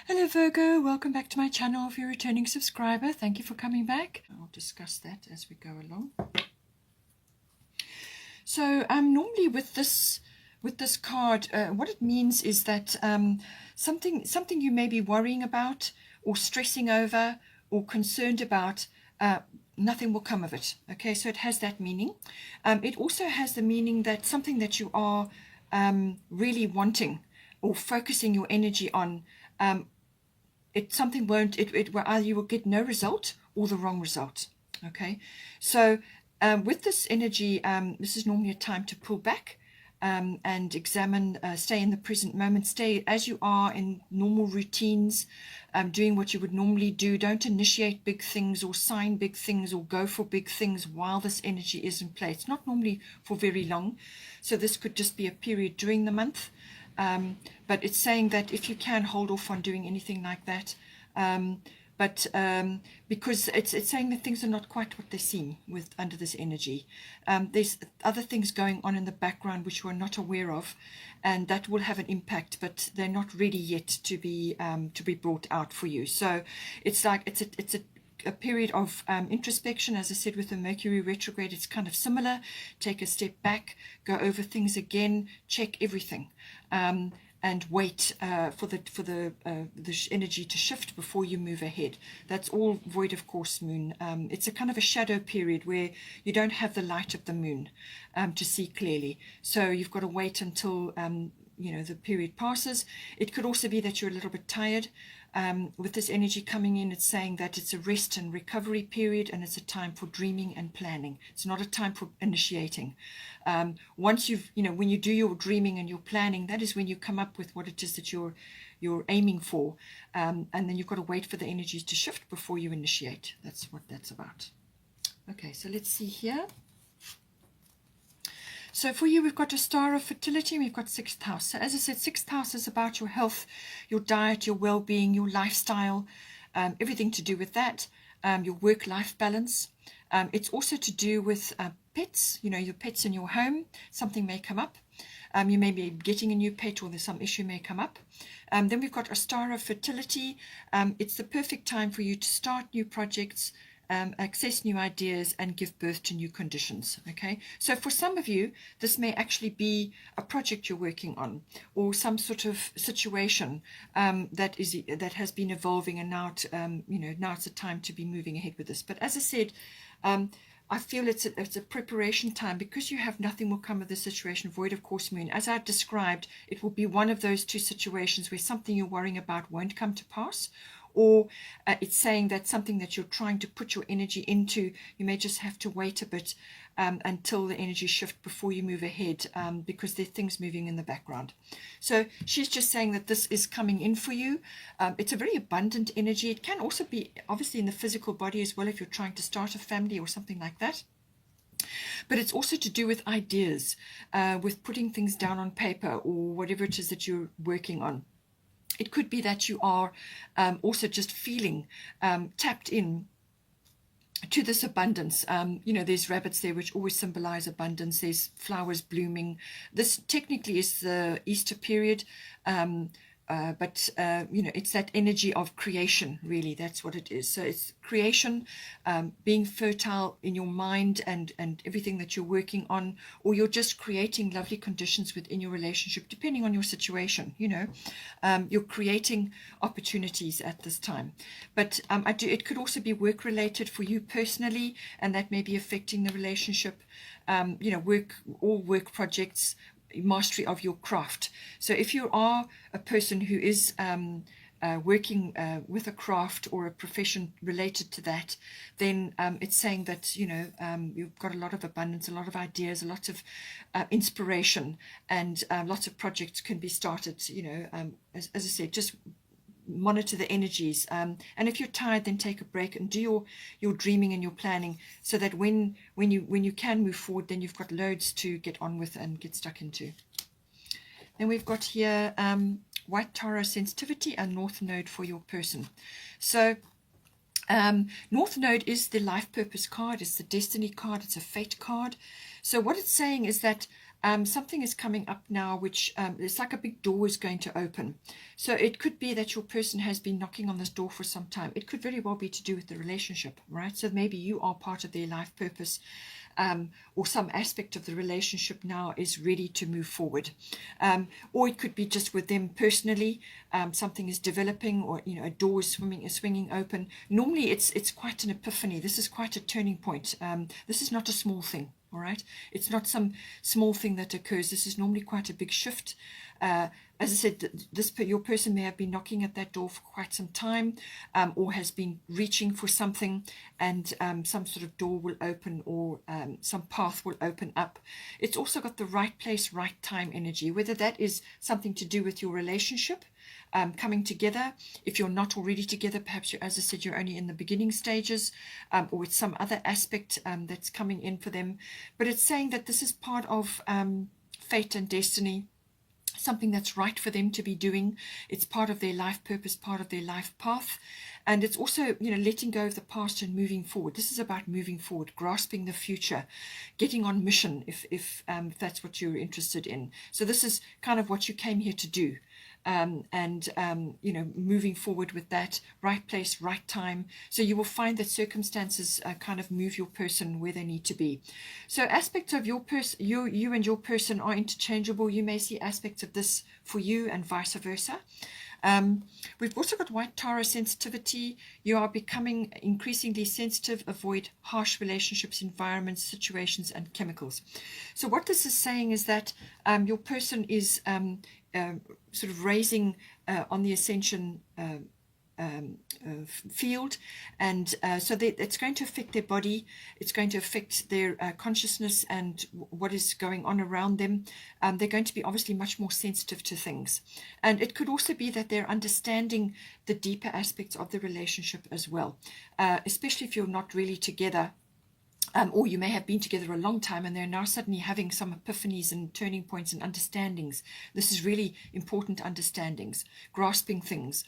Hello Virgo, welcome back to my channel. If you're a returning subscriber, thank you for coming back. I'll discuss that as we go along. So normally with this card, what it means is that something you may be worrying about or stressing over or concerned about, nothing will come of it. Okay, so it has that meaning. It also has the meaning that something that you are really wanting or focusing your energy on, either you will get no result or the wrong result. Okay, so with this energy, this is normally a time to pull back and examine, stay in the present moment, stay as you are in normal routines, doing what you would normally do. Don't initiate big things or sign big things or go for big things while this energy is in place. It's not normally for very long, so this could just be a period during the month. But it's saying that if you can, hold off on doing anything like that. Because it's saying that things are not quite what they seem under this energy. There's other things going on in the background which we're not aware of, and that will have an impact, but they're not ready yet to be brought out for you. So it's like it's a period of introspection. As I said, with the Mercury retrograde, it's kind of similar. Take a step back, go over things again, check everything, and wait for the energy to shift before you move ahead. That's all void of course moon. It's a kind of a shadow period where you don't have the light of the moon to see clearly. So you've got to wait until the period passes. It could also be that you're a little bit tired. With this energy coming in, it's saying that it's a rest and recovery period, and it's a time for dreaming and planning. It's not a time for initiating. Once when you do your dreaming and your planning, that is when you come up with what it is that you're aiming for, and then you've got to wait for the energies to shift before you initiate. That's what that's about. Okay, so let's see here. So for you, we've got a star of fertility, and we've got 6th house. So as I said, 6th house is about your health, your diet, your well-being, your lifestyle, everything to do with that, your work-life balance. It's also to do with pets, your pets in your home. Something may come up. You may be getting a new pet, or there's some issue may come up. Then we've got a star of fertility. It's the perfect time for you to start new projects, access new ideas, and give birth to new conditions. Okay, so for some of you, this may actually be a project you're working on, or some sort of situation that has been evolving, and now it's a time to be moving ahead with this. But as I said, I feel it's a preparation time, because you have nothing will come of the situation, void of course moon. As I described, it will be one of those two situations where something you're worrying about won't come to pass, or it's saying that something that you're trying to put your energy into, you may just have to wait a bit until the energy shift before you move ahead, because there are things moving in the background. So she's just saying that this is coming in for you. It's a very abundant energy. It can also be obviously in the physical body as well, if you're trying to start a family or something like that. But it's also to do with ideas, with putting things down on paper, or whatever it is that you're working on. It could be that you are also just feeling tapped in to this abundance. There's rabbits there, which always symbolize abundance. There's flowers blooming. This technically is the Easter period, but it's that energy of creation, really. That's what it is. So it's creation, being fertile in your mind and everything that you're working on, or you're just creating lovely conditions within your relationship, depending on your situation. You're creating opportunities at this time. But it could also be work related for you personally, and that may be affecting the relationship. Work projects, mastery of your craft. So if you are a person who is working with a craft or a profession related to that, then it's saying that you've got a lot of abundance, a lot of ideas, a lot of inspiration, and lots of projects can be started. As I said, just monitor the energies, and if you're tired, then take a break and do your dreaming and your planning, so that when you can move forward, then you've got loads to get on with and get stuck into. Then we've got here White Tarot sensitivity and North Node for your person. So North Node is the life purpose card. It's the destiny card. It's a fate card. So what it's saying is that something is coming up now, which it's like a big door is going to open. So it could be that your person has been knocking on this door for some time. It could very well be to do with the relationship, right? So maybe you are part of their life purpose, or some aspect of the relationship now is ready to move forward. Or it could be just with them personally. Something is developing, or a door is swinging open. Normally it's quite an epiphany. This is quite a turning point. This is not a small thing. All right, it's not some small thing that occurs. This is normally quite a big shift. As I said, your person may have been knocking at that door for quite some time, or has been reaching for something, and some sort of door will open, or some path will open up. It's also got the right place, right time energy, whether that is something to do with your relationship, coming together. If you're not already together, perhaps as I said, you're only in the beginning stages, or it's some other aspect that's coming in for them. But it's saying that this is part of fate and destiny, something that's right for them to be doing. It's part of their life purpose, part of their life path. And it's also, letting go of the past and moving forward. This is about moving forward, grasping the future, getting on mission, if that's what you're interested in. So this is kind of what you came here to do. Moving forward with that, right place, right time. So you will find that circumstances kind of move your person where they need to be. So aspects of your person, you and your person are interchangeable. You may see aspects of this for you and vice versa. We've also got white Tara sensitivity. You are becoming increasingly sensitive. Avoid harsh relationships, environments, situations, and chemicals. So what this is saying is that your person is sort of raising on the ascension field, and so it's going to affect their body. It's going to affect their consciousness and what is going on around them. They're going to be obviously much more sensitive to things, and it could also be that they're understanding the deeper aspects of the relationship as well, especially if you're not really together. Or you may have been together a long time and they're now suddenly having some epiphanies and turning points and understandings. This is really important understandings, grasping things.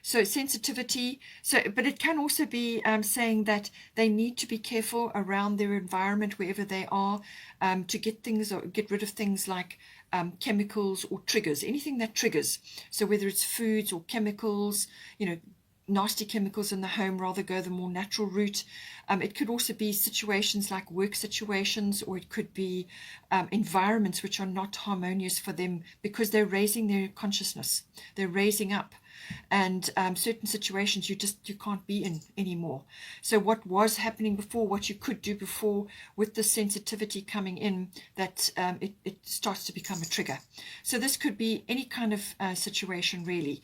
So sensitivity. But it can also be saying that they need to be careful around their environment wherever they are, to get things or get rid of things like chemicals or triggers, anything that triggers. So whether it's foods or chemicals, nasty chemicals in the home, rather go the more natural route. It could also be situations like work situations, or it could be environments which are not harmonious for them because they're raising their consciousness, they're raising up, and certain situations you can't be in anymore. So what was happening before, what you could do before, with the sensitivity coming in, that it starts to become a trigger. So this could be any kind of situation really,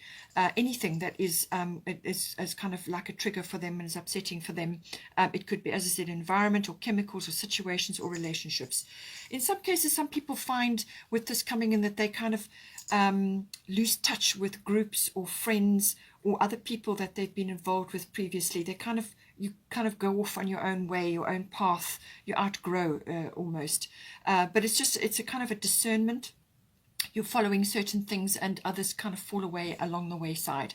anything that is kind of like a trigger for them and is upsetting for them. It could be, as I said, environment or chemicals or situations or relationships. In some cases, some people find with this coming in that they kind of lose touch with groups or friends or other people that they've been involved with previously. You kind of go off on your own way, your own path. You outgrow almost. But it's a kind of a discernment. You're following certain things and others kind of fall away along the wayside,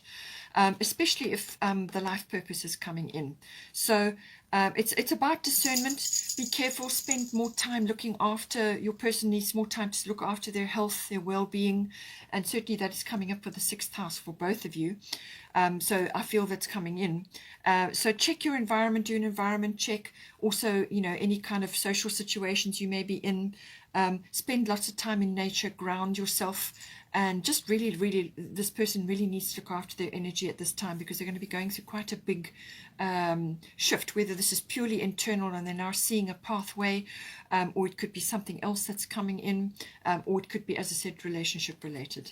especially if the life purpose is coming in. So it's about discernment. Be careful, spend more time looking after, your person needs more time to look after their health, their well-being, and certainly that is coming up for the 6th house for both of you. So I feel that's coming in. So check your environment, do an environment check. Also, any kind of social situations you may be in. Spend lots of time in nature, ground yourself, and just really, this person really needs to look after their energy at this time, because they're going to be going through quite a big shift, whether this is purely internal and they're now seeing a pathway, or it could be something else that's coming in, or it could be, as I said, relationship related.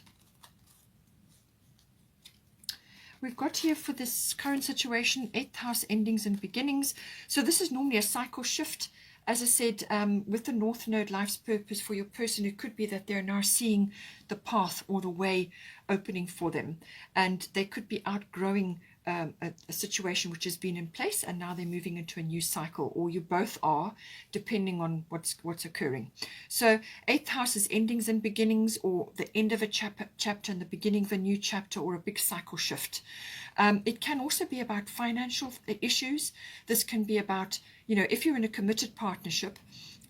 We've got here for this current situation, 8th house, endings and beginnings. So this is normally a cycle shift. As I said, with the North Node, life's purpose for your person, it could be that they're now seeing the path or the way opening for them, and they could be outgrowing a situation which has been in place, and now they're moving into a new cycle, or you both are, depending on what's occurring. So 8th house is endings and beginnings, or the end of a chapter and the beginning of a new chapter, or a big cycle shift. It can also be about financial issues. This can be about, if you're in a committed partnership,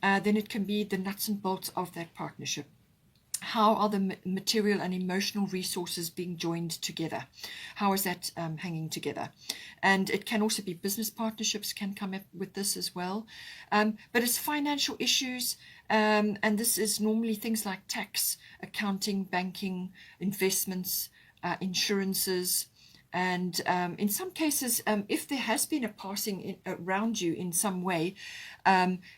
then it can be the nuts and bolts of that partnership. How are the material and emotional resources being joined together? How is that hanging together? And it can also be business partnerships can come up with this as well. But it's financial issues, and this is normally things like tax, accounting, banking, investments, insurances. And in some cases, if there has been a passing around you in some way,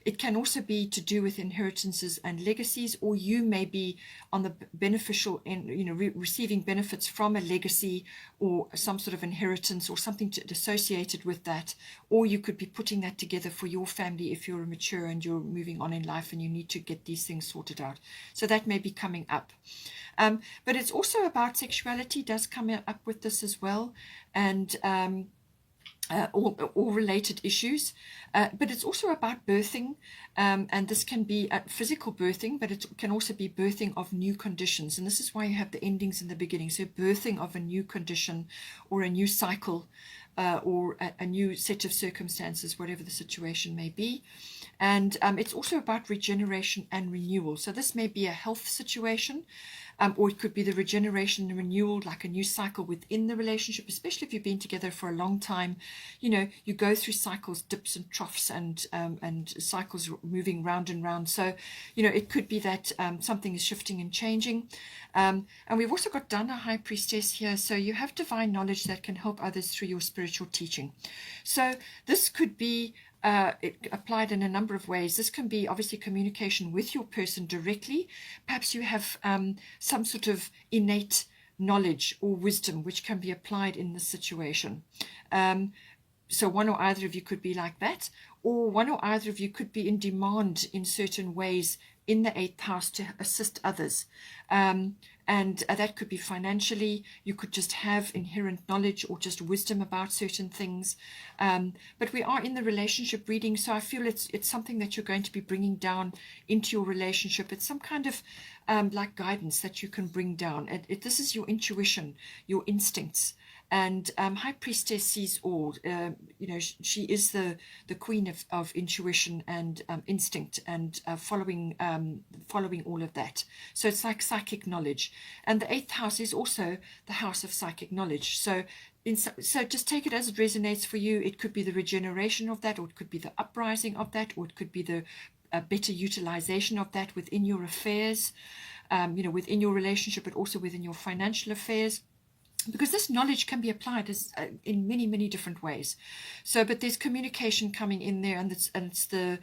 it can also be to do with inheritances and legacies, or you may be on the beneficial end, receiving benefits from a legacy or some sort of inheritance or something associated with that, or you could be putting that together for your family if you're mature and you're moving on in life and you need to get these things sorted out. So that may be coming up. But it's also about sexuality, does come up with this as well, and all related issues. But it's also about birthing, and this can be physical birthing, but it can also be birthing of new conditions. And this is why you have the endings in the beginning. So birthing of a new condition or a new cycle, or a new set of circumstances, whatever the situation may be. And it's also about regeneration and renewal. So this may be a health situation, or it could be the regeneration and renewal, like a new cycle within the relationship, especially if you've been together for a long time. You go through cycles, dips and troughs, and cycles moving round and round. So, it could be that something is shifting and changing. And we've also got Dana, High Priestess here. So you have divine knowledge that can help others through your spiritual teaching. So this could be applied in a number of ways. This can be obviously communication with your person directly. Perhaps you have some sort of innate knowledge or wisdom which can be applied in this situation. So one or either of you could be like that, or one or either of you could be in demand in certain ways in the 8th house to assist others. And that could be financially. You could just have inherent knowledge or just wisdom about certain things. But we are in the relationship reading, so I feel it's something that you're going to be bringing down into your relationship. It's some kind of like guidance that you can bring down. This is your intuition, your instincts. And High Priestess sees all. She is the queen of intuition and instinct and following all of that. So it's like psychic knowledge. And the 8th house is also the house of psychic knowledge. So just take it as it resonates for you. It could be the regeneration of that, or it could be the uprising of that, or it could be the better utilization of that within your affairs, within your relationship, but also within your financial affairs. Because this knowledge can be applied in many, many different ways. So, but there's communication coming in there, and it's the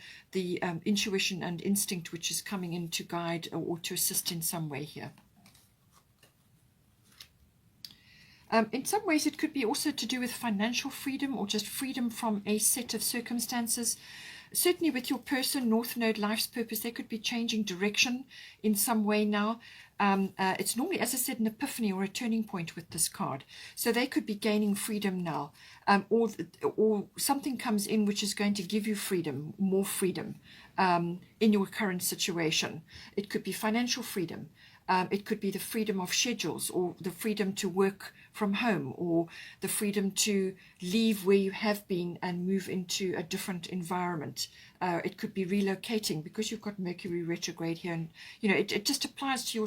intuition and instinct which is coming in to guide or to assist in some way here. In some ways, it could be also to do with financial freedom or just freedom from a set of circumstances. Certainly with your person, North Node, life's purpose, they could be changing direction in some way now. It's normally, as I said, an epiphany or a turning point with this card. So they could be gaining freedom now, or something comes in which is going to give you freedom, more freedom in your current situation. It could be financial freedom. It could be the freedom of schedules, or the freedom to work from home, or the freedom to leave where you have been and move into a different environment. It could be relocating because you've got Mercury retrograde here, and it just applies to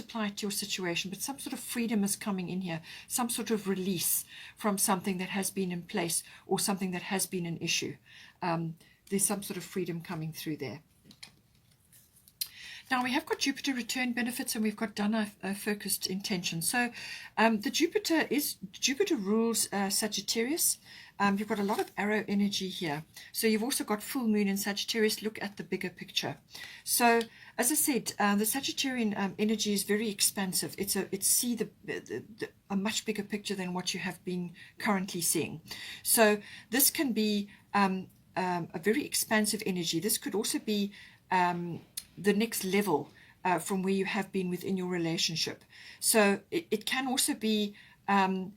apply it to your situation. But some sort of freedom is coming in here, some sort of release from something that has been in place or something that has been an issue. There's some sort of freedom coming through there. Now we have got Jupiter return benefits, and we've got Dana focused intention. So the Jupiter rules Sagittarius. You've got a lot of arrow energy here. So you've also got full moon in Sagittarius. Look at the bigger picture. So as I said, the Sagittarian energy is very expansive. It's a much bigger picture than what you have been currently seeing. So this can be a very expansive energy. This could also be the next level from where you have been within your relationship. So it can also be, as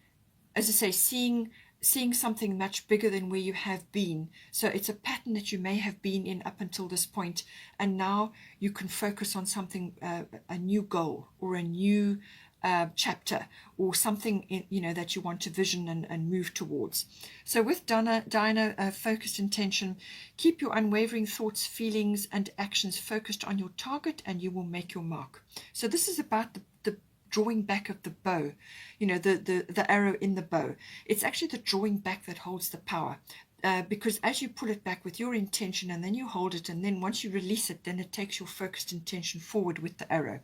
I say, seeing something much bigger than where you have been. So it's a pattern that you may have been in up until this point, and now you can focus on something, a new goal or a new chapter or something that you want to vision and move towards. So with Dinah, focused intention, keep your unwavering thoughts, feelings and actions focused on your target and you will make your mark. So this is about the drawing back of the bow, the arrow in the bow. It's actually the drawing back that holds the power. Because as you pull it back with your intention and then you hold it, and then once you release it, then it takes your focused intention forward with the arrow.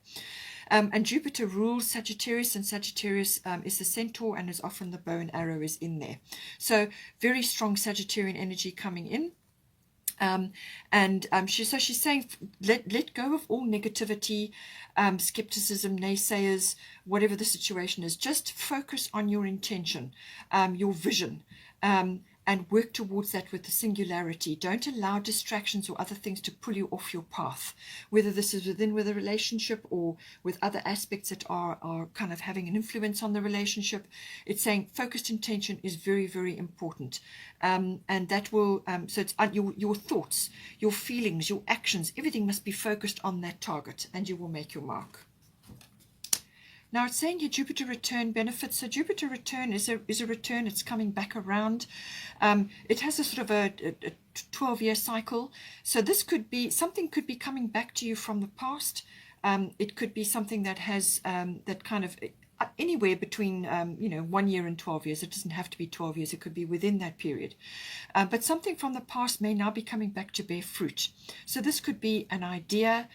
And Jupiter rules Sagittarius, and Sagittarius is the centaur, and is often the bow and arrow is in there. So very strong Sagittarian energy coming in. She's saying let go of all negativity, skepticism, naysayers, whatever the situation is. Just focus on your intention, your vision, and work towards that with the singularity. Don't allow distractions or other things to pull you off your path, whether this is with a relationship or with other aspects that are kind of having an influence on the relationship. It's saying focused intention is very, very important. And that will, so it's your thoughts, your feelings, your actions, everything must be focused on that target and you will make your mark. Now it's saying here Jupiter return benefits. So Jupiter return is a return. It's coming back around. It has a sort of a 12-year cycle. So this could be something could be coming back to you from the past. It could be something that has that kind of anywhere between 1 year and 12 years. It doesn't have to be 12 years. It could be within that period. But something from the past may now be coming back to bear fruit. So this could be an idea.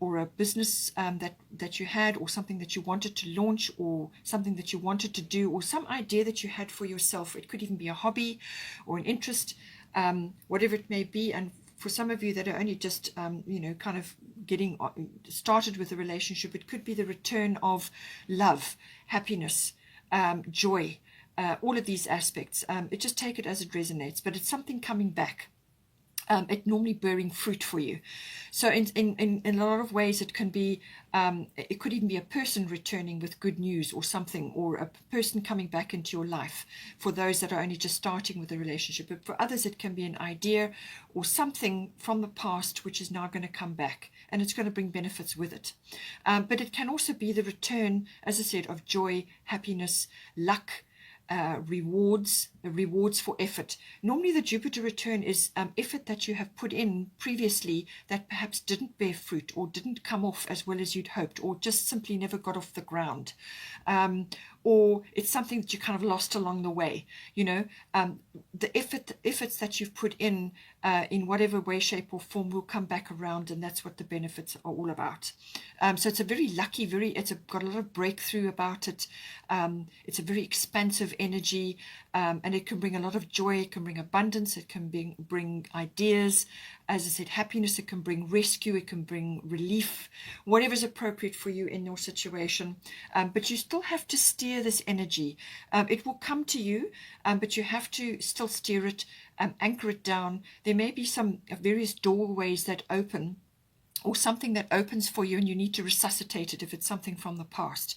Or a business that you had, or something that you wanted to launch, or something that you wanted to do, or some idea that you had for yourself. It could even be a hobby or an interest, whatever it may be. And for some of you that are only just, kind of getting started with a relationship, it could be the return of love, happiness, joy, all of these aspects. Just take it as it resonates, but it's something coming back. It normally bearing fruit for you. So in a lot of ways it can be, it could even be a person returning with good news or something, or a person coming back into your life for those that are only just starting with a relationship. But for others it can be an idea or something from the past which is now going to come back, and it's going to bring benefits with it. But it can also be the return, as I said, of joy, happiness, luck, rewards for effort. Normally the Jupiter return is effort that you have put in previously that perhaps didn't bear fruit or didn't come off as well as you'd hoped, or just simply never got off the ground. Or it's something that you kind of lost along the way. The efforts that you've put in whatever way, shape or form will come back around, and that's what the benefits are all about. So it's a very lucky, it's got a lot of breakthrough about it. It's a very expansive energy, and it can bring a lot of joy. It can bring abundance. It can bring ideas. As I said, happiness. It can bring rescue. It can bring relief, whatever's appropriate for you in your situation. But you still have to steer this energy. It will come to you, but you have to still steer it, anchor it down. There may be some various doorways that open, or something that opens for you, and you need to resuscitate it if it's something from the past.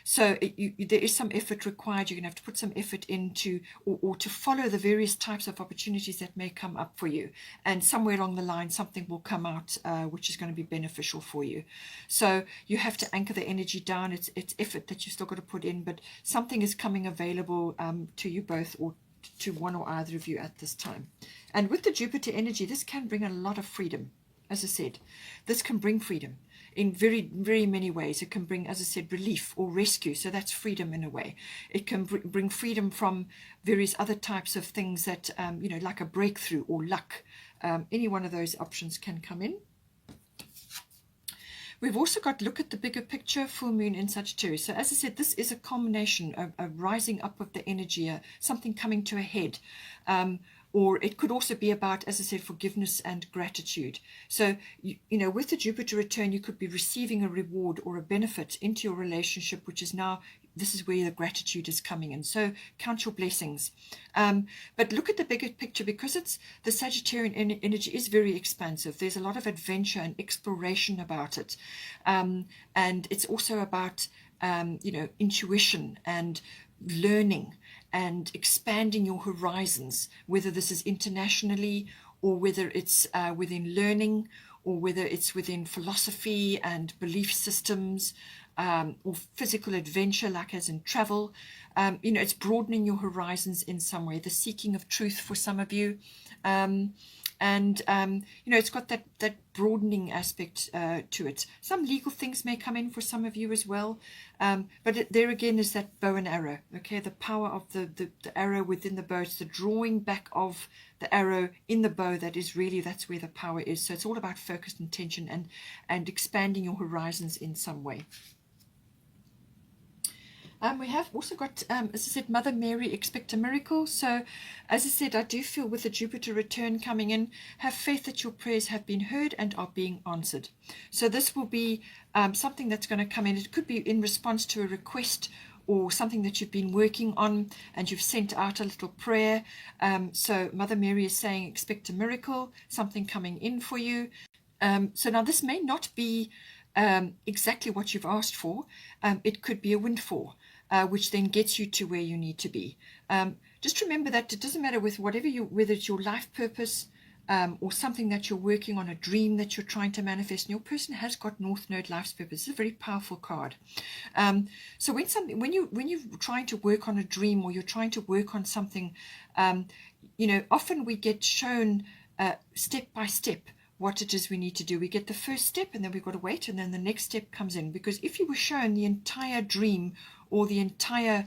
So there is some effort required. You're going to have to put some effort into, or to follow the various types of opportunities that may come up for you. And somewhere along the line, something will come out which is going to be beneficial for you. So you have to anchor the energy down. It's effort that you've still got to put in, but something is coming available to you both, or to one or either of you at this time. And with the Jupiter energy, this can bring a lot of freedom. As I said, this can bring freedom in very, very many ways. It can bring, as I said, relief or rescue. So that's freedom in a way. It can bring freedom from various other types of things that, like a breakthrough or luck. Any one of those options can come in. We've also got, look at the bigger picture, full moon in Sagittarius. So as I said, this is a culmination, a rising up of the energy, something coming to a head. Or it could also be about, as I said, forgiveness and gratitude. So, with the Jupiter return, you could be receiving a reward or a benefit into your relationship, which is now, this is where the gratitude is coming in. So count your blessings. But look at the bigger picture, because it's the Sagittarian energy is very expansive. There's a lot of adventure and exploration about it. And it's also about, intuition and learning and expanding your horizons, whether this is internationally, or whether it's within learning, or whether it's within philosophy and belief systems. or physical adventure, like as in travel. It's broadening your horizons in some way, the seeking of truth for some of you. It's got that broadening aspect to it. Some legal things may come in for some of you as well. But there again is that bow and arrow, okay? The power of the arrow within the bow. It's the drawing back of the arrow in the bow that's where the power is. So it's all about focused intention and expanding your horizons in some way. We have also got, as I said, Mother Mary, expect a miracle. So, as I said, I do feel with the Jupiter return coming in, have faith that your prayers have been heard and are being answered. So this will be something that's going to come in. It could be in response to a request or something that you've been working on and you've sent out a little prayer. So Mother Mary is saying, expect a miracle, something coming in for you. So now this may not be exactly what you've asked for. It could be a windfall. Which then gets you to where you need to be. Just remember that it doesn't matter with whether it's your life purpose or something that you're working on, a dream that you're trying to manifest. And your person has got North Node life's purpose. It's a very powerful card. So when you're trying to work on a dream or you're trying to work on something, often we get shown step by step what it is we need to do. We get the first step and then we've got to wait, and then the next step comes in. Because if you were shown the entire dream or the entire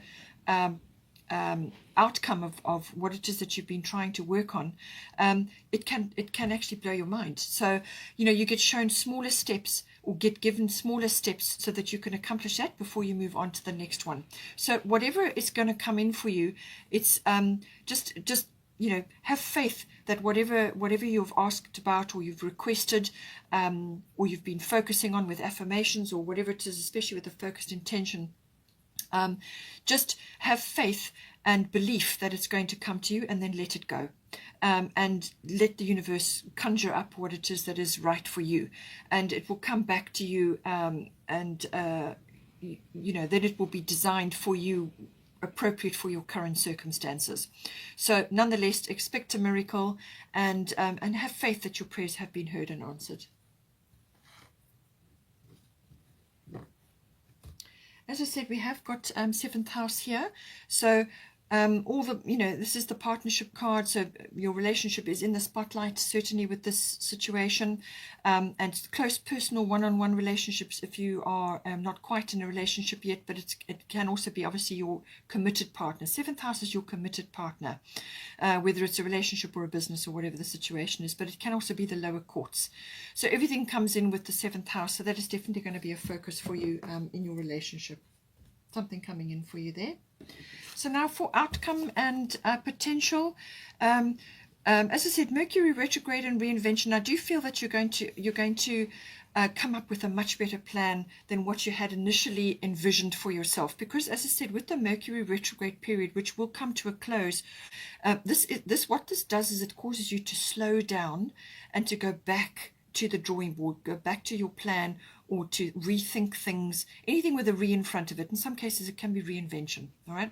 outcome of what it is that you've been trying to work on, it can actually blow your mind. So you get shown smaller steps or get given smaller steps so that you can accomplish that before you move on to the next one. So whatever is going to come in for you, it's just have faith that whatever you've asked about or you've requested or you've been focusing on with affirmations or whatever it is, especially with a focused intention, just have faith and belief that it's going to come to you, and then let it go. And let the universe conjure up what it is that is right for you. And it will come back to you, then it will be designed for you, appropriate for your current circumstances. So nonetheless, expect a miracle and have faith that your prayers have been heard and answered. As I said, we have got 7th house here. So this is the partnership card. So your relationship is in the spotlight, certainly with this situation. And close personal one-on-one relationships if you are not quite in a relationship yet, but it can also be obviously your committed partner. 7th house is your committed partner, whether it's a relationship or a business or whatever the situation is, but it can also be the lower courts. So everything comes in with the 7th house. So that is definitely going to be a focus for you in your relationship. Something coming in for you there. So now for outcome and potential, as I said, Mercury retrograde and reinvention. I do feel that you're going to come up with a much better plan than what you had initially envisioned for yourself. Because, as I said, with the Mercury retrograde period, which will come to a close, what this does is it causes you to slow down and to go back to the drawing board, go back to your plan, or to rethink things, anything with a re in front of it. In some cases, it can be reinvention. All right.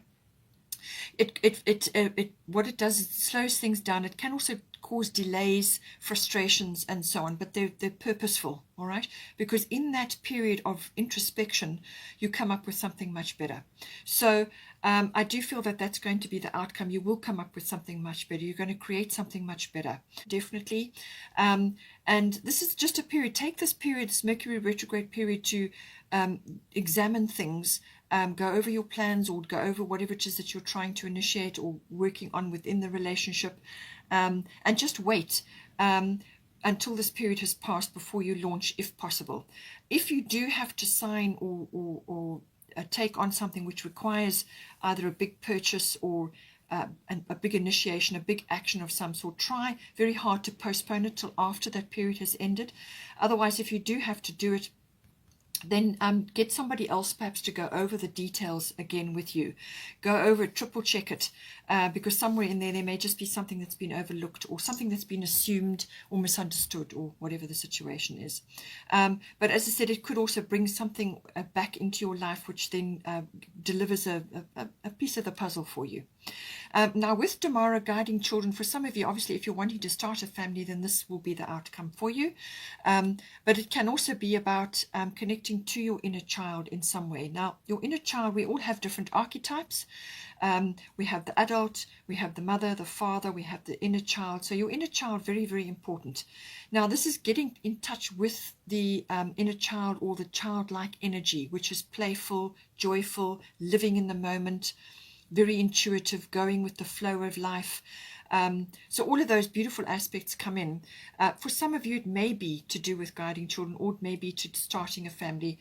What it does is it slows things down. It can also cause delays, frustrations, and so on, but they're purposeful, all right? Because in that period of introspection, you come up with something much better. So I do feel that that's going to be the outcome. You will come up with something much better. You're going to create something much better, definitely. And this is just a period. Take this period, this Mercury retrograde period, to examine things, go over your plans, or go over whatever it is that you're trying to initiate or working on within the relationship, and just wait until this period has passed before you launch, if possible. If you do have to sign or take on something which requires either a big purchase or a big initiation, a big action of some sort, try very hard to postpone it till after that period has ended. Otherwise, if you do have to do it, then get somebody else perhaps to go over the details again with you. Go over it, triple check it, because somewhere in there may just be something that's been overlooked or something that's been assumed or misunderstood or whatever the situation is. But as I said, it could also bring something back into your life which then delivers a piece of the puzzle for you. Now with Damara guiding children, for some of you, obviously if you're wanting to start a family, then this will be the outcome for you. But it can also be about connecting to your inner child in some way. Now your inner child, we all have different archetypes. We have the adult, we have the mother, the father, we have the inner child. So your inner child, very, very important. Now this is getting in touch with the inner child, or the childlike energy, which is playful, joyful, living in the moment, very intuitive, going with the flow of life. So all of those beautiful aspects come in. For some of you, it may be to do with guiding children, or it may be to starting a family.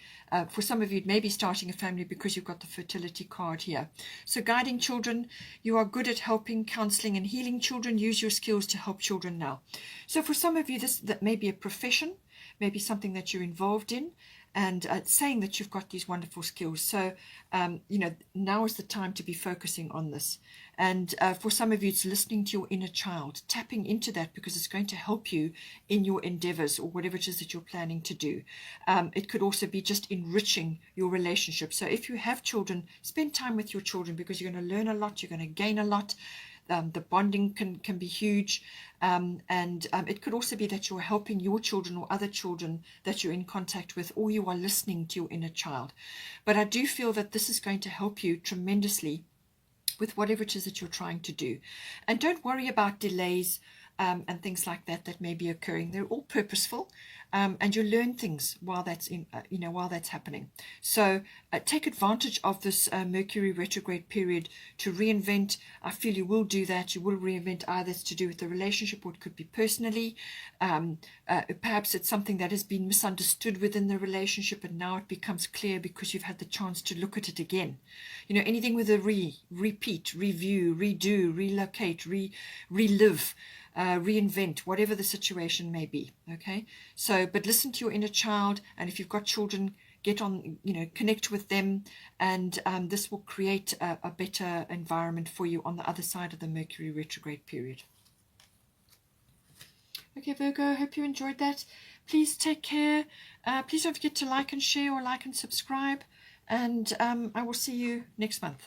For some of you, it may be starting a family because you've got the fertility card here. So guiding children, you are good at helping, counseling, and healing children. Use your skills to help children now. So for some of you, that may be a profession, maybe something that you're involved in, and saying that you've got these wonderful skills. So, now is the time to be focusing on this. And for some of you, it's listening to your inner child, tapping into that, because it's going to help you in your endeavors or whatever it is that you're planning to do. It could also be just enriching your relationship. So if you have children, spend time with your children, because you're going to learn a lot, you're going to gain a lot. The bonding can be huge, and it could also be that you're helping your children or other children that you're in contact with, or you are listening to your inner child. But I do feel that this is going to help you tremendously with whatever it is that you're trying to do. And don't worry about delays and things like that that may be occurring. They're all purposeful, and you learn things while that's while that's happening. So take advantage of this Mercury retrograde period to reinvent. I feel you will do that. You will reinvent. Either it's to do with the relationship, or it could be personally. Perhaps it's something that has been misunderstood within the relationship, and now it becomes clear because you've had the chance to look at it again. Anything with a repeat, review, redo, relocate, relive, reinvent, whatever the situation may be. Okay, so but listen to your inner child, and if you've got children, get on, connect with them, and this will create a better environment for you on the other side of the Mercury retrograde period. Okay, Virgo, hope you enjoyed that. Please take care. Please don't forget to like and share, or like and subscribe, and I will see you next month.